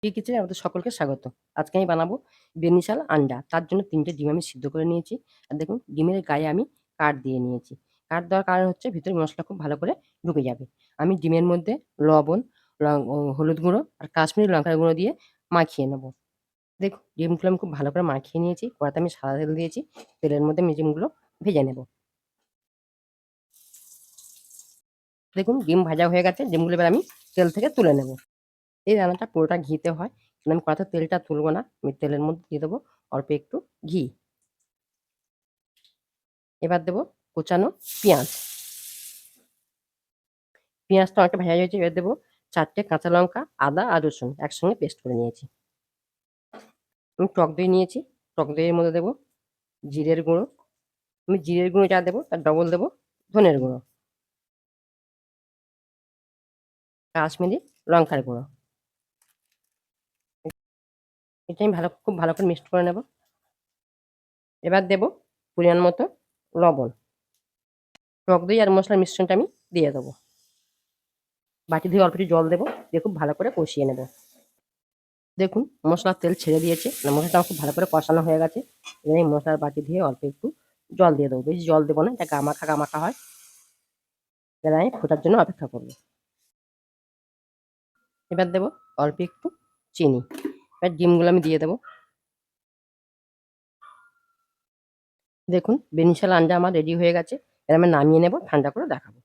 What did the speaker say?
প্রিয় কিচেনে আমাদের সকলকে স্বাগত। আজকে আমি বানাবো বেনিশাল আন্ডা। তার জন্য ৩ টে ডিম আমি সিদ্ধ করে নিয়েছি। আর দেখুন ডিমের গায়ে আমি কাঠ দিয়ে নিয়েছি। কাঠ দেওয়ার কারণ হচ্ছে ভিতরে মসলা খুব ভালো করে ঢুকে যাবে। আমি ডিমের মধ্যে লবণ, হলুদ গুঁড়ো আর কাশ্মীরি লঙ্কার গুঁড়ো দিয়ে মাখিয়ে নেব। দেখুন ডিমগুলো আমি খুব ভালো করে মাখিয়ে নিয়েছি। কড়াতে আমি সাদা তেল দিয়েছি। তেলের মধ্যে আমি ডিমগুলো ভেজে নেব। দেখুন ডিম ভাজা হয়ে গেছে। ডিমগুলো এবার আমি তেল থেকে তুলে নেব। এই রান্নাটা পুরোটা ঘিতে হয়। কিন্তু আমি কড়াতে তেলটা তুলব না। আমি তেলের মধ্যে দিয়ে দেবো অল্প একটু ঘি। এবার দেবো কুচানো পেঁয়াজ। পেঁয়াজটা অনেকটা ভাজা হয়েছে। এবার দেবো ৪ টে কাঁচা লঙ্কা, আদা আর রসুন একসঙ্গে পেস্ট করে নিয়েছি। আমি টক দই নিয়েছি। টক দইয়ের মধ্যে দেবো জিরের গুঁড়ো। আমি জিরের গুঁড়ো যা দেবো তার ডবল দেবো ধনের গুঁড়ো, কাশ্মীরি লঙ্কার গুঁড়ো। এটা আমি খুব ভালো করে মিক্সড করে নেব। এবার দেবো পরিমাণ মতো লবণ। টক দই আর মশলার মিশ্রণটা আমি দিয়ে দেবো। বাটি ধুয়ে অল্প একটু জল দেবো, দিয়ে খুব ভালো করে কষিয়ে নেব। দেখুন মশলার তেল ছেড়ে দিয়েছে। মশলাটা আমার খুব ভালো করে কষানো হয়ে গেছে। এবার এই মশলার বাটি ধুয়ে অল্প একটু জল দিয়ে দেবো। বেশি জল দেবো না, এটা গামাখা গামাখা হয়। এবার আমি ফোটার জন্য অপেক্ষা করবো। এবার দেবো অল্প একটু চিনি। এবার ডিমগুলো আমি দিয়ে দেবো। দেখুন বেনিশাল আন্ডা আমার রেডি হয়ে গেছে। এবার আমি নামিয়ে নেব, ঠান্ডা করে দেখাবো।